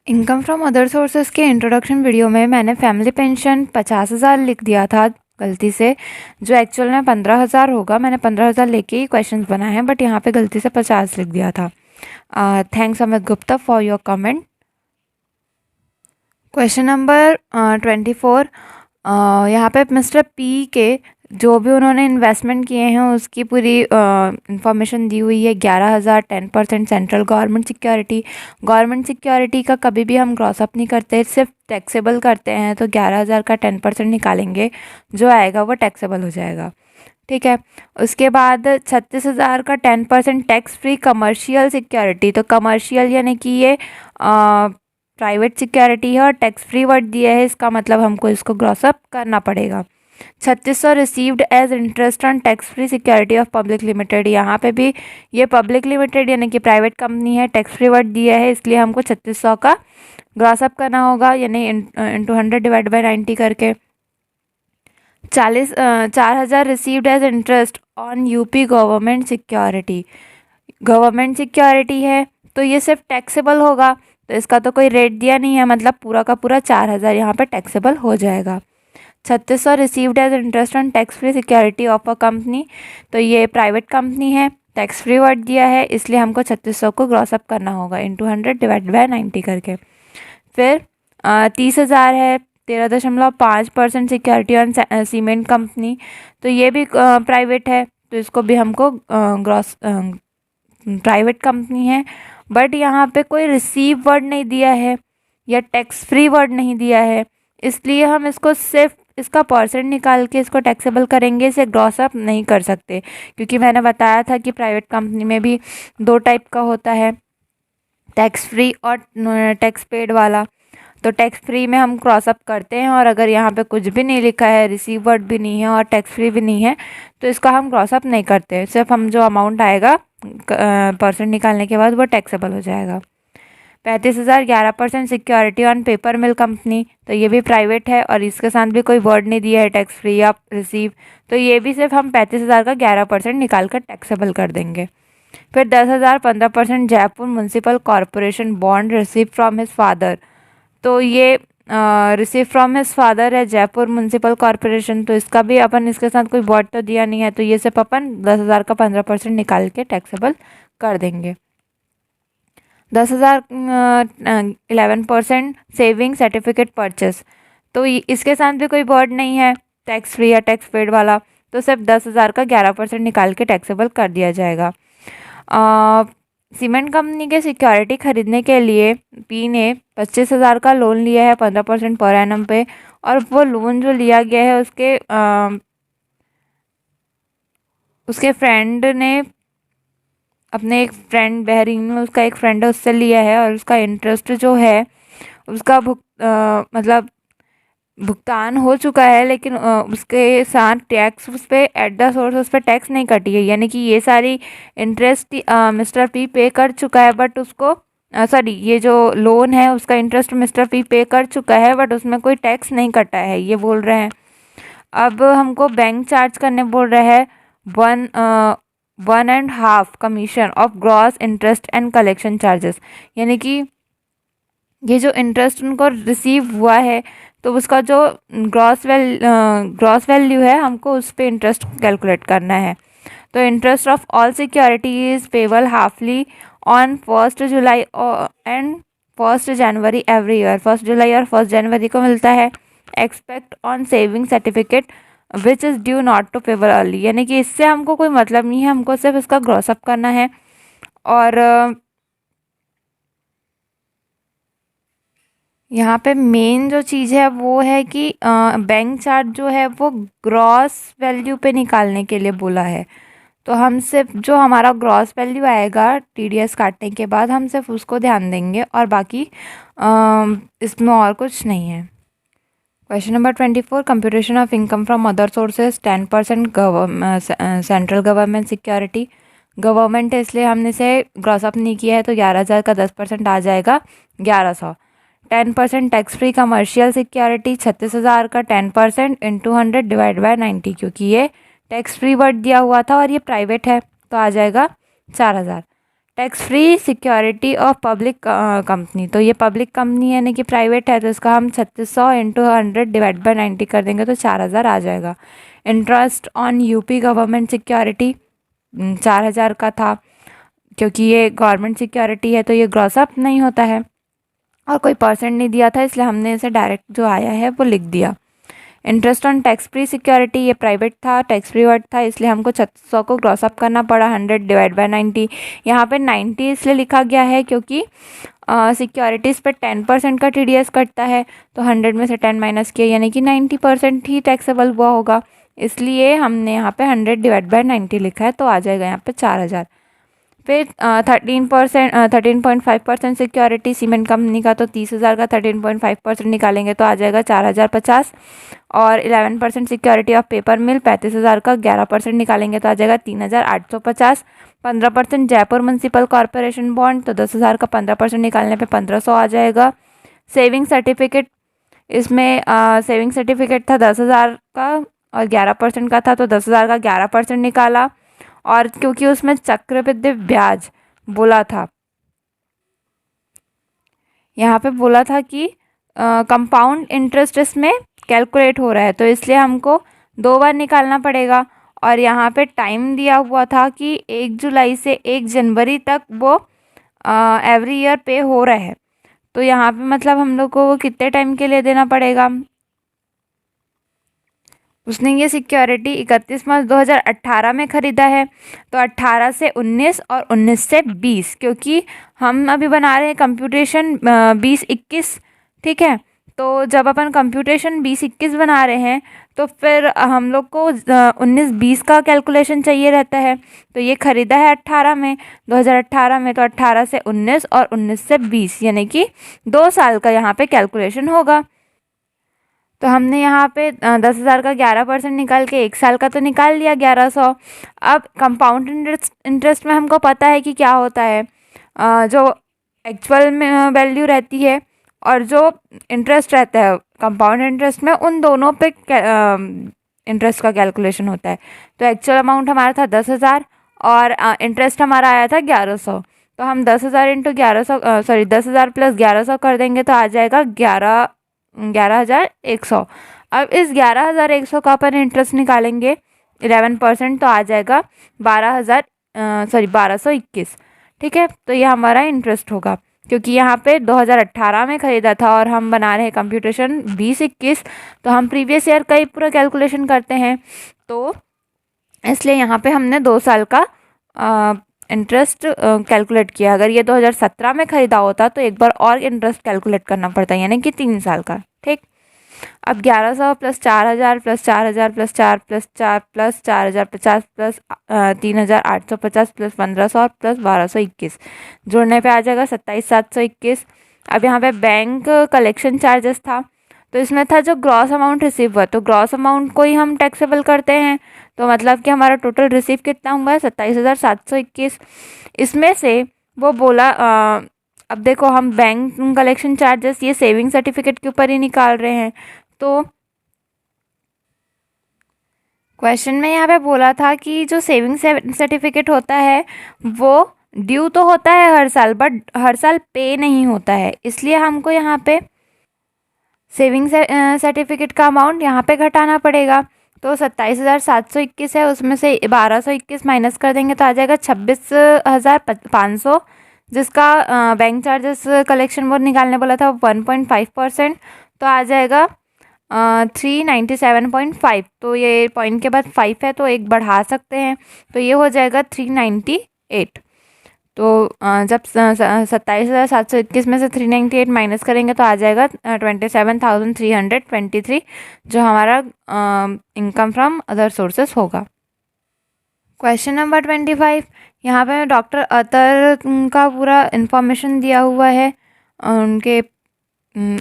Income from other sources के introduction video में मैंने फैमिली पेंशन 50,000 लिख दिया था गलती से, जो एक्चुअल में 15,000 होगा। मैंने 15,000 लेके ही क्वेश्चंस बनाए हैं, बट यहाँ पे गलती से 50 लिख दिया था। Thanks Amit Gupta for your comment. Question number 24, यहाँ पे मिस्टर पी के जो भी उन्होंने इन्वेस्टमेंट किए हैं उसकी पूरी इंफॉर्मेशन दी हुई है। 11,000 10% सेंट्रल गवर्नमेंट सिक्योरिटी का कभी भी हम क्रॉस अप नहीं करते, सिर्फ टैक्सेबल करते हैं। तो 11,000 का 10% निकालेंगे, जो आएगा वो टैक्सेबल हो जाएगा। ठीक है। उसके बाद 36,000 का 10% टैक्स फ्री कमर्शियल सिक्योरिटी। तो कमर्शियल यानी कि ये प्राइवेट सिक्योरिटी है और टैक्स फ्री वर्ड दिया है, इसका मतलब हमको इसको ग्रॉस अप करना पड़ेगा। 3600 received as interest on tax free security of public limited. यहाँ पे भी ये पब्लिक लिमिटेड यानी कि प्राइवेट कंपनी है, टैक्स फ्री वर्ड दिया है, इसलिए हमको 3600 का ग्रॉस अप करना होगा, यानी इंटू 100 डिवाइड बाई 90 करके। 4,000 received as interest on UP government security है, तो ये सिर्फ टैक्सेबल होगा। तो इसका तो कोई रेट दिया नहीं है, मतलब पूरा का पूरा 4,000 यहाँ पे टैक्सेबल हो जाएगा। 3600 received as interest on tax free security of a company. तो ये प्राइवेट कंपनी है, टैक्स फ्री वर्ड दिया है, इसलिए हमको 3600 को ग्रॉस अप करना होगा इंटू 100 डिवाइड बाय 90 करके। फिर 30,000 है, 13.5% सिक्योरिटी ऑन सीमेंट कंपनी। तो ये भी प्राइवेट है, तो इसको भी हमको ग्रॉस प्राइवेट कंपनी है, बट यहाँ पे कोई रिसीव वर्ड नहीं दिया है या टैक्स फ्री वर्ड नहीं दिया है, इसलिए हम इसको सिर्फ इसका परसेंट निकाल के इसको टैक्सेबल करेंगे, इसे ग्रॉस अप नहीं कर सकते। क्योंकि मैंने बताया था कि प्राइवेट कंपनी में भी दो टाइप का होता है, टैक्स फ्री और टैक्स पेड वाला। तो टैक्स फ्री में हम क्रॉस अप करते हैं, और अगर यहाँ पे कुछ भी नहीं लिखा है, रिसीव वर्ड भी नहीं है और टैक्स फ्री भी नहीं है, तो इसका हम क्रॉस अप नहीं करते। सिर्फ हम जो अमाउंट आएगा परसेंट निकालने के बाद वो टैक्सेबल हो जाएगा। 35,000 11% security on paper mill company. तो ये भी प्राइवेट है और इसके साथ भी कोई वर्ड नहीं दिया है टैक्स फ्री या रिसीव, तो ये भी सिर्फ हम 35,000 का 11% निकाल कर टैक्सेबल कर देंगे। फिर 10,000 15% Jaipur municipal corporation bond receive from his father. तो ये रिसीव फ्रॉम हिज फादर है जयपुर म्यूनसिपल कॉरपोरेशन, तो इसका भी अपन इसके साथ कोई वर्ड तो दिया नहीं है, तो ये सिर्फ अपन 10,000 का 15% निकाल के टैक्सेबल कर देंगे। 10,000 11% सेविंग सर्टिफिकेट परचेस। तो इसके साथ भी कोई वर्ड नहीं है टैक्स फ्री या टैक्स पेड वाला, तो सिर्फ 10,000 का 11% निकाल के टैक्सेबल कर दिया जाएगा। सीमेंट कंपनी के सिक्योरिटी खरीदने के लिए पी ने 25,000 का लोन लिया है 15% पर एनम पे, और वो लोन जो लिया गया है उसके फ्रेंड ने, अपने एक फ्रेंड बहरीन में उसका एक फ्रेंड है उससे लिया है, और उसका इंटरेस्ट जो है उसका मतलब भुगतान हो चुका है, लेकिन उसके साथ टैक्स उस पर एट द सोर्स उस पर टैक्स नहीं कटी है, यानी कि ये सारी इंटरेस्ट मिस्टर पी पे कर चुका है, बट उसको सॉरी ये जो लोन है उसका इंटरेस्ट मिस्टर पी पे कर चुका है, बट उसमें कोई टैक्स नहीं कटा है, ये बोल रहे हैं। अब हमको बैंक चार्ज करने बोल रहे हैं 1.5 commission of gross interest and collection charges, यानी कि ये जो इंटरेस्ट उनको रिसीव हुआ है तो उसका जो ग्रॉस वैल्यू है हमको उस पर इंटरेस्ट कैलकुलेट करना है। तो interest of all security is payable halfly on 1 July and 1 January every year. 1 जुलाई और 1 जनवरी को मिलता है। Except on saving certificate which is due not to payable early, यानी कि इससे हमको कोई मतलब नहीं है, हमको सिर्फ इसका ग्रॉस अप करना है। और यहाँ पे मेन जो चीज़ है वो है कि बैंक चार्ज जो है वो ग्रॉस वैल्यू पे निकालने के लिए बोला है, तो हम सिर्फ जो हमारा ग्रॉस वैल्यू आएगा टीडीएस काटने के बाद हम सिर्फ उसको ध्यान देंगे, और बाकी इसमें और कुछ नहीं है। Question number 24, computation of income from other sources 10% central government security. Government है इसलिए हमने इसे ग्रॉस अप नहीं किया है, तो 11,000 का 10% आ जाएगा 1100। 10% टैक्स फ्री कमर्शियल सिक्योरिटी 36,000 का 10% इंटू 100 डिवाइड बाय 90, क्योंकि ये टैक्स फ्री वर्ड दिया हुआ था और ये प्राइवेट है, तो आ जाएगा 4,000। Tax free security of public company, तो ये पब्लिक कंपनी है यानी कि प्राइवेट है, तो इसका हम 3600 इंटू 100 डिवाइड बाई 90 कर देंगे तो 4000 आ जाएगा। Interest on UP government security 4000 का था, क्योंकि ये गवर्नमेंट सिक्योरिटी है तो ये ग्रॉस अप नहीं होता है और कोई परसेंट नहीं दिया था, इसलिए हमने इसे डायरेक्ट जो आया है वो लिख दिया। Interest on tax free security, ये प्राइवेट था, टैक्स फ्री वर्ड था, इसलिए हमको 3600 को ग्रॉस अप करना पड़ा 100 डिवाइड बाय 90। यहाँ पे 90 इसलिए लिखा गया है क्योंकि सिक्योरिटीज़ पे 10% का TDS कटता है, तो 100 में से 10 माइनस किया यानी कि 90% ही टैक्सेबल हुआ होगा, इसलिए हमने यहाँ पे 100 डिवाइड बाय 90 लिखा है, तो आ जाएगा यहाँ पे 4000। फिर 13.5% सिक्योरिटी सीमेंट कंपनी का, तो 30,000 का 13.5% निकालेंगे तो आ जाएगा 4050। और 11% सिक्योरिटी ऑफ पेपर मिल 35,000 का 11% निकालेंगे तो आ जाएगा 3,850। 15% जयपुर म्यूनसिपल कॉरपोरेशन बॉन्ड, तो 10,000 का 15% निकालने पे 1500 आ जाएगा। सेविंग सर्टिफिकेट, इसमें सेविंग सर्टिफिकेट था 10,000 का और 11% का था, तो 10,000 का 11% निकाला। और क्योंकि उसमें चक्रवृद्धि ब्याज बोला था, यहाँ पे बोला था कि कंपाउंड इंटरेस्ट इसमें कैलकुलेट हो रहा है, तो इसलिए हमको 2 बार निकालना पड़ेगा। और यहाँ पे टाइम दिया हुआ था कि 1 जुलाई से 1 जनवरी तक वो एवरी ईयर पे हो रहा है, तो यहाँ पे मतलब हम लोग को वो कितने टाइम के लिए देना पड़ेगा। उसने ये सिक्योरिटी 31 मार्च 2018 में ख़रीदा है, तो 18 से 19 और 19 से 20, क्योंकि हम अभी बना रहे हैं कंप्यूटेशन 20-21, ठीक है। तो जब अपन कंप्यूटेशन 20-21 बना रहे हैं तो फिर हम लोग को 19-20 का कैलकुलेशन चाहिए रहता है, तो ये ख़रीदा है 18 में 2018 में, तो 18 से 19 और 19 से 20 यानी कि 2 साल का यहाँ पे कैलकुलेशन होगा। तो हमने यहाँ पे 10,000 का 11% निकाल के 1 साल का तो निकाल लिया 1100। अब कंपाउंड इंटरेस्ट में हमको पता है कि क्या होता है, जो एक्चुअल में वैल्यू रहती है और जो इंटरेस्ट रहता है कंपाउंड इंटरेस्ट में, उन दोनों पे इंटरेस्ट का कैलकुलेशन होता है। तो एक्चुअल अमाउंट हमारा था 10,000 और इंटरेस्ट हमारा आया था 1100, तो हम 10,000 इंटू 1100 सॉरी 10,000 प्लस 1100 कर देंगे तो आ जाएगा 11,100। अब इस 11,100 का अपन इंटरेस्ट निकालेंगे 11%, तो आ जाएगा 1221, ठीक है। तो ये हमारा इंटरेस्ट होगा, क्योंकि यहाँ पे 2018 में ख़रीदा था और हम बना रहे हैं कंप्यूटेशन 20-21, तो हम प्रीवियस ईयर का ही पूरा कैलकुलेशन करते हैं, तो इसलिए यहाँ पे हमने 2 साल का इंटरेस्ट कैलकुलेट किया। अगर ये 2017 में ख़रीदा होता तो एक बार और इंटरेस्ट कैलकुलेट करना पड़ता, यानी कि 3 साल का, ठीक। अब 1100 plus 4,000 plus 4,000 plus 4 plus 4 plus 4,050 plus 3,850 plus 1,500 और प्लस 1,221 जोड़ने पे आ जाएगा 27,721। अब यहाँ पे बैंक कलेक्शन चार्जेस था, तो इसमें था जो ग्रॉस अमाउंट रिसीव हुआ, तो ग्रॉस अमाउंट को ही हम टैक्सेबल करते हैं, तो मतलब कि हमारा टोटल रिसीव कितना हुआ है 27,721। इसमें से वो बोला अब देखो हम बैंक कलेक्शन चार्जेस ये सेविंग सर्टिफिकेट के ऊपर ही निकाल रहे हैं, तो क्वेश्चन में यहाँ पे बोला था कि जो सेविंग सर्टिफिकेट होता है वो ड्यू तो होता है हर साल, बट हर साल पे नहीं होता है, इसलिए हमको यहाँ पे सेविंग सर्टिफिकेट का अमाउंट यहाँ पे घटाना पड़ेगा। तो 27,721 है, उसमें से 1,221 माइनस कर देंगे तो आ जाएगा 26,500, जिसका बैंक चार्जेस कलेक्शन बोर्ड निकालने बोला था 1.5%, तो आ जाएगा 397.5। तो ये पॉइंट के बाद 5 है तो एक बढ़ा सकते हैं, तो ये हो जाएगा 398। तो जब 27,721 में से 398 माइनस करेंगे तो आ जाएगा 27,323, जो हमारा इनकम फ्रॉम अदर सोर्सेस होगा। क्वेश्चन नंबर 25, यहाँ पे डॉक्टर अतर का पूरा इन्फॉर्मेशन दिया हुआ है उनके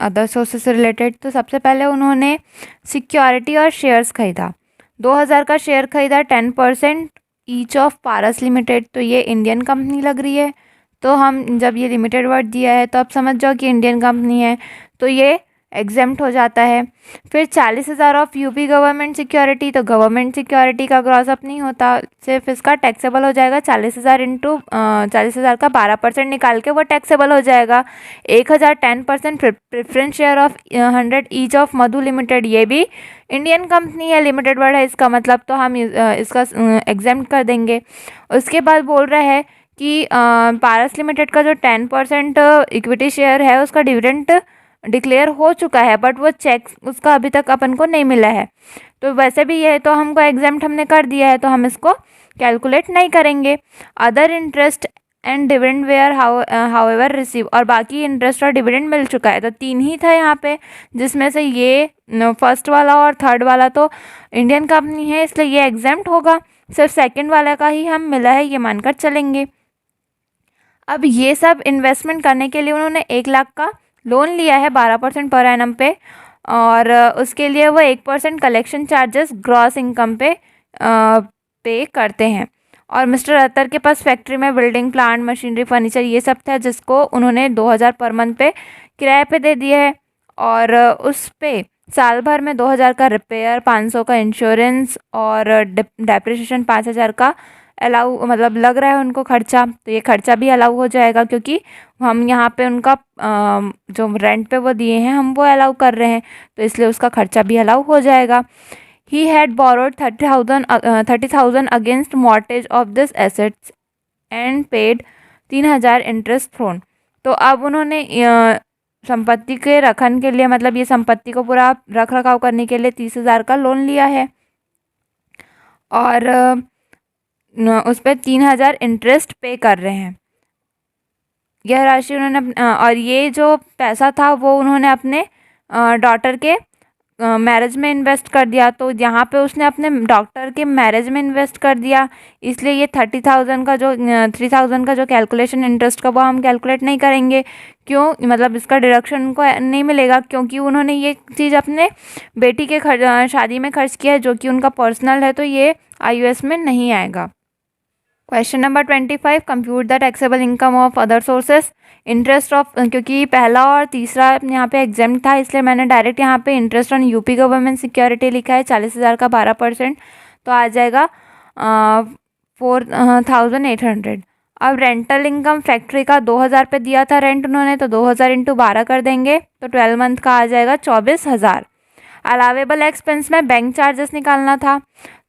अदर सोर्सेस से रिलेटेड। तो सबसे पहले उन्होंने सिक्योरिटी और शेयर्स खरीदा, 2,000 का शेयर खरीदा 10% ईच ऑफ पारस लिमिटेड, तो ये इंडियन कंपनी लग रही है, तो हम जब ये लिमिटेड वर्ड दिया है तो आप समझ जाओ कि इंडियन कंपनी है, तो ये एग्जेम्प्ट हो जाता है। फिर 40,000 ऑफ यूपी गवर्नमेंट सिक्योरिटी, तो गवर्नमेंट सिक्योरिटी का ग्रॉस अप नहीं होता, सिर्फ इसका टैक्सेबल हो जाएगा 40,000 इंटू 40,000 का 12% निकाल के वो टैक्सेबल हो जाएगा। 1,000 10% preference share of 100 each of Madhu limited, ये भी इंडियन कंपनी है, लिमिटेड वर्ड है इसका मतलब, तो हम इसका एग्जेम्प्ट कर देंगे। उसके बाद बोल रहा है कि पारस लिमिटेड का जो 10% इक्विटी शेयर है उसका डिविडेंड डिक्लेयर हो चुका है, बट वो चेक उसका अभी तक अपन को नहीं मिला है। तो वैसे भी ये तो हमको एग्जाम्प्ट हमने कर दिया है, तो हम इसको कैलकुलेट नहीं करेंगे। Other interest and dividend where however receive, और बाकी इंटरेस्ट और डिविडेंड मिल चुका है। तो 3 ही था यहाँ पे, जिसमें से ये फर्स्ट वाला और थर्ड वाला तो इंडियन कंपनी है इसलिए ये एग्जाम्प्ट होगा, सिर्फ सेकंड वाला का ही हम मिला है ये मानकर चलेंगे। अब ये सब इन्वेस्टमेंट करने के लिए उन्होंने 1 लाख का लोन लिया है 12% पर एनम पे, और उसके लिए वो 1% कलेक्शन चार्जेस ग्रॉस इनकम पे पे करते हैं। और मिस्टर अत्तर के पास फैक्ट्री में बिल्डिंग प्लांट मशीनरी फर्नीचर ये सब था, जिसको उन्होंने 2,000 पर मंथ पे किराए पे दे दिया है, और उस पे साल भर में 2,000 का रिपेयर, 500 का इंश्योरेंस और डेप्रिसिएशन 5,000 का अलाउ मतलब लग रहा है उनको खर्चा, तो ये खर्चा भी अलाउ हो जाएगा, क्योंकि हम यहाँ पे उनका जो रेंट पे वो दिए हैं हम वो अलाउ कर रहे हैं, तो इसलिए उसका खर्चा भी अलाउ हो जाएगा। He had borrowed 30,000 against mortgage of this assets and paid 3,000 interest thereon. तो अब उन्होंने संपत्ति के रखन के लिए, मतलब ये संपत्ति को पूरा रख रखाव करने के लिए 30,000 का लोन लिया है, और उस पर 3,000 इंटरेस्ट पे कर रहे हैं। यह राशि उन्होंने और ये जो पैसा था वो उन्होंने अपने डॉटर के मैरिज में इन्वेस्ट कर दिया। तो यहाँ पे उसने अपने डॉक्टर के मैरिज में इन्वेस्ट कर दिया, इसलिए ये 30,000 का जो 3,000 का जो कैलकुलेशन इंटरेस्ट का वो हम कैलकुलेट नहीं करेंगे। क्यों, मतलब इसका डिडक्शन उनको नहीं मिलेगा, क्योंकि उन्होंने ये चीज़ अपने बेटी के शादी में खर्च किया है, जो कि उनका पर्सनल है, तो ये IUS में नहीं आएगा। Question number 25, compute the taxable income of other sources. Interest of, क्योंकि पहला और तीसरा यहाँ पे एग्जाम्प्ट था, इसलिए मैंने डायरेक्ट यहाँ पे interest on UP government security लिखा है 40,000 का 12%, तो आ जाएगा 4,800। अब रेंटल इनकम फैक्ट्री का 2,000 पे दिया था रेंट उन्होंने, तो 2,000 इंटू 12 कर देंगे, तो 12 मंथ का आ जाएगा 24,000। अलावेबल एक्सपेंस में बैंक चार्जेस निकालना था,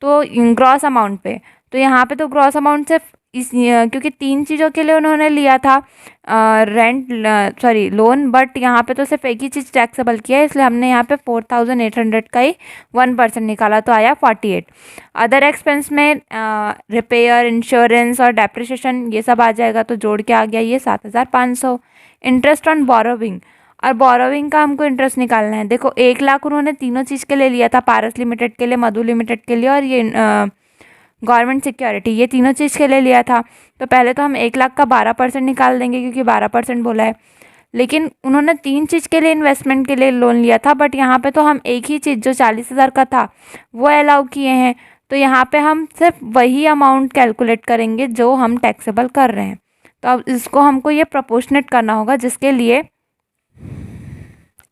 तो ग्रॉस अमाउंट पे, तो यहाँ पे तो ग्रॉस अमाउंट सिर्फ क्योंकि 3 चीज़ों के लिए उन्होंने लिया था लोन, बट यहाँ पे तो सिर्फ एक ही चीज़ टैक्सेबल किया है, इसलिए हमने यहाँ पे 4,800 का ही 1% निकाला, तो आया 48। अदर एक्सपेंस में रिपेयर, इंश्योरेंस और डेप्रिसिएशन ये सब आ जाएगा, तो जोड़ के आ गया ये 7,500। इंटरेस्ट ऑन बोरोविंग, और बोरोविंग का हमको इंटरेस्ट निकालना है। देखो 1 लाख उन्होंने तीनों चीज़ के लिए लिया था, पारस लिमिटेड के लिए, मधु लिमिटेड के लिए और ये गवर्नमेंट सिक्योरिटी, ये तीनों चीज़ के लिए लिया था। तो पहले तो हम 1 लाख का 12% निकाल देंगे, क्योंकि 12% बोला है, लेकिन उन्होंने 3 चीज़ के लिए इन्वेस्टमेंट के लिए लोन लिया था, बट यहाँ पे तो हम एक ही चीज़ जो 40,000 का था वो अलाउ किए हैं, तो यहाँ पे हम सिर्फ वही अमाउंट कैलकुलेट करेंगे जो हम टैक्सेबल कर रहे हैं। तो अब इसको हमको ये प्रोपोर्शनेट करना होगा, जिसके लिए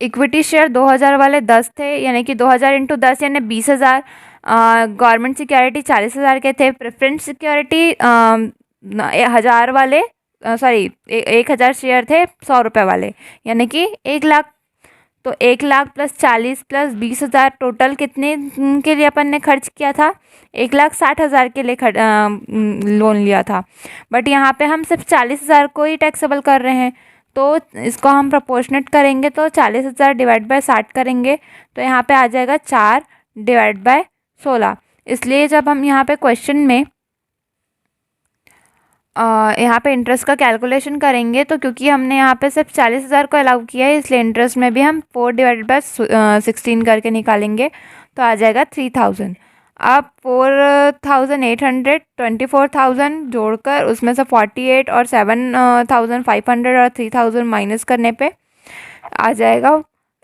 इक्विटी शेयर 2,000 वाले 10 थे, यानी कि 2,000 इंटू 10 यानी 20,000। गवर्नमेंट सिक्योरिटी 40,000 के थे, प्रेफरेंस सिक्योरिटी 1,000 वाले 1,000 शेयर थे 100 रुपये वाले, यानी कि 1 लाख। तो 1 लाख प्लस 40 प्लस 20,000 टोटल कितने के लिए अपन ने खर्च किया था, 1,60,000 के लिए लोन लिया था, बट यहाँ पे हम सिर्फ 40,000 को ही टैक्सेबल कर रहे हैं, तो इसको हम प्रोपोर्शनेट करेंगे, तो 40,000 डिवाइड बाय 60 करेंगे, तो यहाँ पे आ जाएगा 4 डिवाइड बाय 16। इसलिए जब हम यहाँ पे क्वेश्चन में यहाँ पे इंटरेस्ट का कैलकुलेशन करेंगे, तो क्योंकि हमने यहाँ पे सिर्फ 40,000 को अलाउ किया है, इसलिए इंटरेस्ट में भी हम 4 डिवाइड बाय 16 करके निकालेंगे, तो आ जाएगा 3,000। अब 4,800 24,000 जोड़कर उसमें से 48 और 7,500 और 3,000 माइनस करने पे आ जाएगा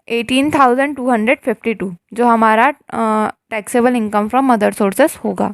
18,252, जो हमारा taxable income from other sources होगा।